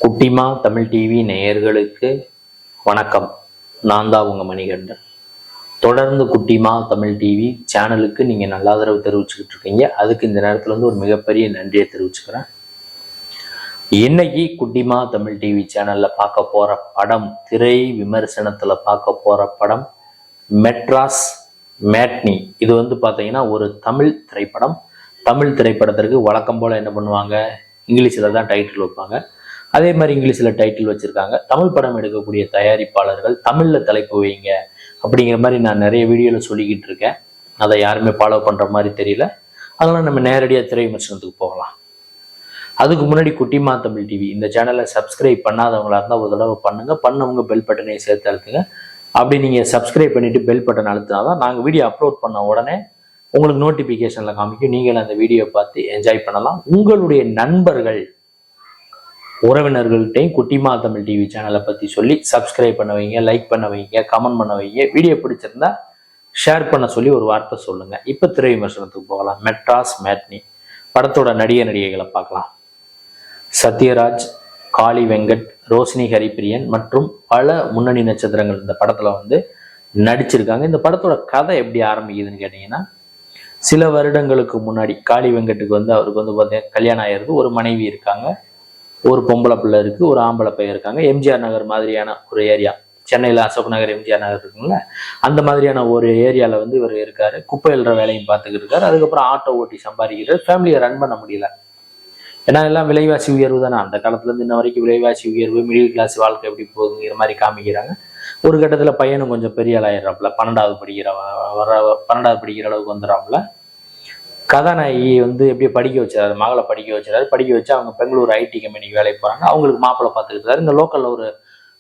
குட்டிமா தமிழ் டிவி நேயர்களுக்கு வணக்கம். நான் தான் உங்க மணிகண்டன். தொடர்ந்து குட்டிமா தமிழ் டிவி சேனலுக்கு நீங்க நல்ல ஆதரவு தெரிவிச்சுக்கிட்டு இருக்கீங்க. அதுக்கு இந்த நேரத்துல ஒரு மிகப்பெரிய நன்றியை தெரிவிச்சுக்கிறேன். இன்னைக்கு குட்டிமா தமிழ் டிவி சேனல்ல பார்க்க போற படம், திரை விமர்சனத்துல பார்க்க போற படம் மெட்ராஸ் மேட்னி. இது பாத்தீங்கன்னா ஒரு தமிழ் திரைப்படம். தமிழ் திரைப்படத்திற்கு வழக்கம் போல என்ன பண்ணுவாங்க, இங்கிலீஷில் தான் டைட்டில் வைப்பாங்க. அதே மாதிரி இங்கிலீஷில் டைட்டில் வச்சுருக்காங்க. தமிழ் படம் எடுக்கக்கூடிய தயாரிப்பாளர்கள் தமிழில் தலைப்பு வைங்க அப்படிங்கிற மாதிரி நான் நிறைய வீடியோவில் சொல்லிக்கிட்டு இருக்கேன். அதை யாருமே ஃபாலோ பண்ணுற மாதிரி தெரியல. அதெல்லாம் நம்ம நேரடியாக திரை விமர்சனத்துக்கு போகலாம். அதுக்கு முன்னாடி குட்டிமா தமிழ் டிவி இந்த சேனலை சப்ஸ்கிரைப் பண்ணாதவங்களா இருந்தால் ஒரு தடவை பண்ணவங்க பெல் பட்டனை சேர்த்து அழுத்துங்க. அப்படி நீங்கள் சப்ஸ்கிரைப் பண்ணிவிட்டு பெல் பட்டன் அழுத்தினா தான் நாங்கள் வீடியோ அப்லோட் பண்ண உடனே உங்களுக்கு நோட்டிஃபிகேஷனில் காமிக்கும். நீங்கள் அந்த வீடியோ பார்த்து என்ஜாய் பண்ணலாம். உங்களுடைய நண்பர்கள் உறவினர்கள்ட்டையும் குட்டிமா தமிழ் டிவி சேனலை பற்றி சொல்லி சப்ஸ்கிரைப் பண்ண வைங்க, லைக் பண்ண வைங்க, கமெண்ட் பண்ண வைங்க. வீடியோ பிடிச்சிருந்தா ஷேர் பண்ண சொல்லி ஒரு வார்த்தை சொல்லுங்க. இப்போ திரை விமர்சனத்துக்கு போகலாம். மெட்ராஸ் மேட்னி படத்தோட நடிகைகளை பார்க்கலாம். சத்யராஜ், காளி வெங்கட், ரோஷினி ஹரிப்பிரியன் மற்றும் பல முன்னணி நட்சத்திரங்கள் இந்த படத்துல நடிச்சிருக்காங்க. இந்த படத்தோட கதை எப்படி ஆரம்பிக்குதுன்னு கேட்டீங்கன்னா, சில வருடங்களுக்கு முன்னாடி காளி வெங்கட்டுக்கு அவருக்கு பார்த்தீங்கன்னா கல்யாணம் ஆயிருது. ஒரு மனைவி இருக்காங்க, ஒரு பொம்பளை பிள்ளை இருக்கு, ஒரு ஆம்பளை பையன் இருக்காங்க. எம்ஜிஆர் நகர் மாதிரியான ஒரு ஏரியா, சென்னையில் அசோக் நகர் எம்ஜிஆர் நகர் இருக்குங்களா, அந்த மாதிரியான ஒரு ஏரியாவில் இவர் இருக்காரு. குப்பை எழுற வேலையும் பார்த்துக்கிட்டு இருக்காரு. அதுக்கப்புறம் ஆட்டோ ஓட்டி சம்பாதிக்கிறார். ஃபேமிலியை ரன் பண்ண முடியல. ஏன்னா எல்லாம் விலைவாசி உயர்வு தானே. அந்த காலத்துலேருந்து இன்ன வரைக்கும் விலைவாசி உயர்வு, மிடில் கிளாஸ் வாழ்க்கை எப்படி போகுதுங்கிற மாதிரி காமிக்கிறாங்க. ஒரு கட்டத்தில் பையனும் கொஞ்சம் பெரிய ஆளாயிடுறாப்புல, 12வது படிக்கிற அளவுக்கு வந்துடுறாப்புல. கதாநாயகி எப்படி படிக்க வச்சாரு, மகளை படிக்க வச்சு அவங்க பெங்களூர் ஐடி கம்பெனிக்கு வேலைக்கு போறாங்க. அவங்களுக்கு மாப்பிள்ளை பார்த்துக்கிட்டு இங்க லோக்கல்ல ஒரு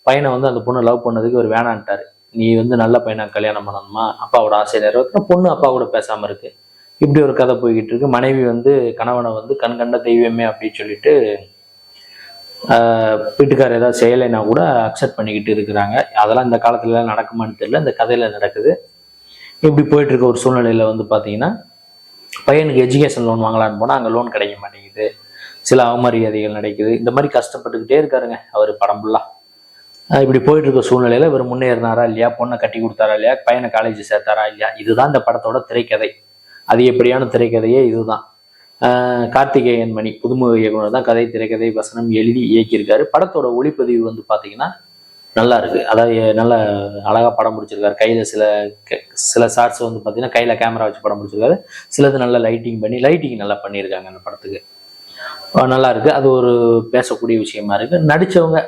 பையனை அந்த பொண்ணு லவ் பண்ணதுக்கு ஒரு வேணான்ட்டாரு. நீ நல்ல பையனை கல்யாணம் பண்ணணுமா, அப்பாவோட ஆசை நிறைவேற்ற. பொண்ணு அப்பா கூட பேசாம இருக்கு. இப்படி ஒரு கதை போய்கிட்டு இருக்கு. மனைவி கணவனை கண் கண்ட தெய்வமே அப்படின்னு சொல்லிட்டு வீட்டுக்காரர் ஏதாவது செய்யலைன்னா கூட அக்செப்ட் பண்ணிக்கிட்டு இருக்கிறாங்க. அதெல்லாம் இந்த காலத்துல நடக்குமான்னு தெரியல. இந்த கதையில நடக்குது. இப்படி போயிட்டு இருக்க ஒரு சூழ்நிலையில பாத்தீங்கன்னா, பையனுக்கு எஜுகேஷன் லோன் வாங்கலான்னு போனால் அங்கே லோன் கிடைக்க மாட்டேங்குது. சில அவமரியாதைகள் நடக்குது. இந்த மாதிரி கஷ்டப்பட்டுக்கிட்டே இருக்காருங்க அவர் படம் ஃபுல்லாக. இப்படி போயிட்டு இருக்க சூழ்நிலையில் இவர் முன்னேறினாரா இல்லையா, பொண்ணை கட்டி கொடுத்தாரா இல்லையா, பையனை காலேஜ் சேர்த்தாரா இல்லையா, இதுதான் இந்த படத்தோட திரைக்கதை. அதிகப்படியான திரைக்கதையே இதுதான். கார்த்திகேயன் மணி புதுமுக இயக்குனர் தான் கதை, திரைக்கதை, வசனம் எழுதி இயக்கியிருக்காரு. படத்தோட ஒளிப்பதிவு பார்த்தீங்கன்னா நல்லா இருக்கு. அதாவது நல்லா அழகா படம் பிடிச்சிருக்காரு. கையில சில ஷார்ட்ஸ் பார்த்தீங்கன்னா கையில கேமரா வச்சு படம் பிடிச்சிருக்காரு. சிலது நல்லா லைட்டிங் நல்லா பண்ணியிருக்காங்க. அந்த படத்துக்கு நல்லா இருக்கு. அது ஒரு பேசக்கூடிய விஷயமா இருக்கு. நடிச்சவங்க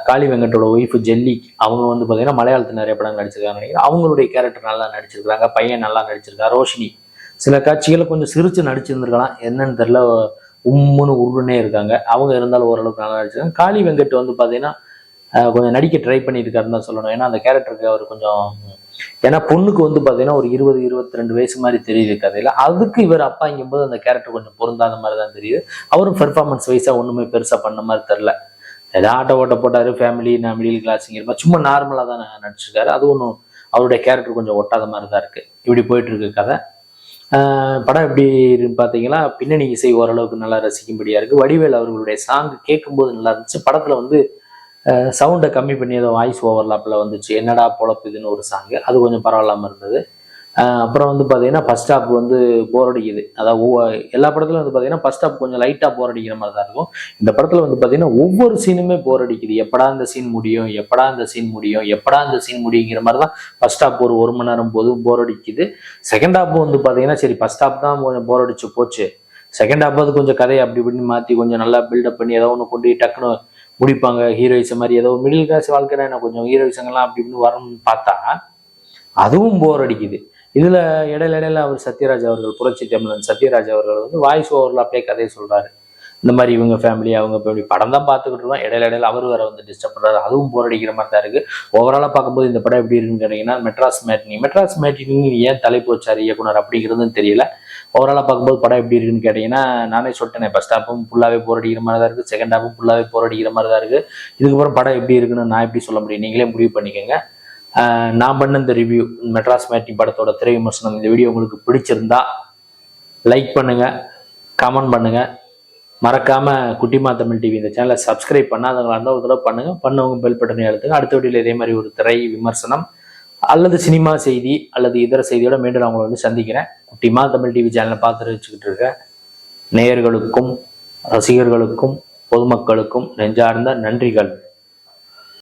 காளி வெங்கட்டோட ஒய்ஃப் ஜெல்லி, அவங்க பார்த்தீங்கன்னா மலையாளத்தில் நிறைய படம் நடிச்சிருக்காங்க நினைக்கிறேன். அவங்களுடைய கேரக்டர் நல்லா நடிச்சிருக்காங்க. பையன் நல்லா நடிச்சிருக்காரு. ரோஷினி சில காட்சிகளை கொஞ்சம் சிரிச்சு நடிச்சிருந்துருக்கலாம், என்னன்னு தெரியல. உம்முன்னு உருன்னே இருக்காங்க. அவங்க இருந்தாலும் ஓரளவுக்கு நல்லா நடிச்சிருக்காங்க. காளி வெங்கட் பார்த்தீங்கன்னா கொஞ்சம் நடிக்க ட்ரை பண்ணியிருக்காருன்னு தான் சொல்லணும். ஏன்னா அந்த கேரக்டருக்கு அவர் கொஞ்சம், ஏன்னா பொண்ணுக்கு பார்த்தீங்கன்னா ஒரு 20-22 வயசு மாதிரி தெரியுது கதையில. அதுக்கு இவர் அப்பாங்கும்போது அந்த கேரக்டர் கொஞ்சம் பொருந்தாத மாதிரி தான் தெரியுது. அவரும் பெர்ஃபார்மன்ஸ் வைஸா ஒண்ணுமே பெருசா பண்ண மாதிரி தெரில. ஏதாவது ஆட்டோ ஓட்ட போட்டாரு, ஃபேமிலி, நான் மிடில் கிளாஸுங்கிற மாதிரி சும்மா நார்மலா தான் நடிச்சிருக்காரு. அது ஒன்றும் அவருடைய கேரக்டர் கொஞ்சம் ஒட்டாத மாதிரி தான் இருக்கு. இப்படி போயிட்டு இருக்கு கதை. படம் எப்படி பார்த்தீங்கன்னா, பின்னணி இசை ஓரளவுக்கு நல்லா ரசிக்கும்படியா இருக்கு. வடிவேல் அவர்களுடைய சாங் கேட்கும்போது நல்லா இருந்துச்சு. படத்துல சவுண்டை கம்மி பண்ணி ஏதோ வாய்ஸ் ஓவர்லாப்பில் வந்துச்சு. என்னடா பொழப்புதுன்னு ஒரு சாங்கு, அது கொஞ்சம் பரவாயில்லாமல் இருந்தது. அப்புறம் பார்த்தீங்கன்னா ஃபர்ஸ்ட் ஹாப் போர் அடிக்குது. அதாவது எல்லா படத்துலையும் பார்த்தீங்கன்னா ஃபர்ஸ்ட் ஹாப் கொஞ்சம் லைட்டாக போர் அடிக்கிற மாதிரி தான் இருக்கும். இந்த படத்தில் பார்த்தீங்கன்னா ஒவ்வொரு சீனுமே போர் அடிக்குது. எப்படா இந்த சீன் முடியும், எப்படா இந்த சீன் முடியும், எப்படா இந்த சீன் முடியுங்கிற மாதிரி தான் ஃபர்ஸ்ட் ஹாப் ஒரு மணி நேரம் போர் அடிக்குது. செகண்ட் ஹாப் பார்த்தீங்கன்னா சரி, ஃபர்ஸ்ட் ஹாப் தான் கொஞ்சம் போர் அடிச்சு போச்சு. செகண்ட் ஹாப் கொஞ்சம் கதையை அப்படி இப்படின்னு மாற்றி கொஞ்சம் நல்லா பில்டப் பண்ணி ஏதோ ஒன்று கொண்டு டக்குன்னு முடிப்பாங்க. ஹீரோயிசம் மாதிரி ஏதோ மிடில் கிளாஸ் வாழ்க்கைனா என்ன கொஞ்சம் ஹீரோயிசங்கள்லாம் அப்படி இப்படின்னு வரணும்னு பார்த்தா அதுவும் போர் அடிக்குது. இதுல இடையில அவர் சத்யராஜ் அவர்கள், புரட்சி தமிழன் சத்யராஜ் அவர்கள் வாய்ஸ் ஓவர்ல அப்படியே கதையை சொல்றாரு. இந்த மாதிரி இவங்க ஃபேமிலி, அவங்க ஃபேமிலி படம் தான் பார்த்துக்கிட்டு இருக்கோம். இடையில அவர் வேற டிஸ்டர்ப் பண்றாரு. அதுவும் போர் அடிக்கிற மாதிரி தான் இருக்கு. ஓவராலா பார்க்கும்போது இந்த படம் எப்படி இருக்குன்னு கேட்டீங்கன்னா, மெட்ராஸ் மேட்னி ஏன் தலைப்பு வச்சாரு இயக்குனர் அப்படிங்கிறதுன்னு தெரியல. ஓவராலா பார்க்கும்போது படம் எப்படி இருக்குன்னு கேட்டீங்கன்னா, நானே சொல்லிட்டேன், ஃபர்ஸ்ட் ஹாப்பும் ஃபுல்லாவே போர் அடிக்கிற மாதிரி தான் இருக்கு, செகண்ட் ஹாப்பும் ஃபுல்லாவே போர் அடிக்கிற மாதிரி தான் இருக்கு. இதுக்கப்புறம் படம் எப்படி இருக்குன்னு நான் எப்படி சொல்ல முடியும், நீங்களே முடிவு பண்ணிக்கோங்க. நான் பண்ண இந்த ரிவ்யூ மெட்ராஸ் மேட்னி படத்தோட திரை விமர்சனம் இந்த வீடியோ உங்களுக்கு பிடிச்சிருந்தா லைக் பண்ணுங்க, கமெண்ட் பண்ணுங்க, மறக்காம குட்டிமா தமிழ் டிவி இந்த சேனலை சப்ஸ்கிரைப் பண்ணாதவங்களா இருந்தால் ஒரு தடவை பண்ணவங்க பெல் பட்டனை அழுத்துங்க. அடுத்த வீடியோவில் இதே மாதிரி ஒரு திரை விமர்சனம் அல்லது சினிமா செய்தி அல்லது இதர செய்தியோட மீண்டும் நான் உங்களை வந்து சந்திக்கிறேன். குட்டிமா தமிழ் டிவி சேனலை பார்த்து வச்சுக்கிட்டு இருக்க நேயர்களுக்கும் ரசிகர்களுக்கும் பொதுமக்களுக்கும் நெஞ்சார்ந்த நன்றிகள்.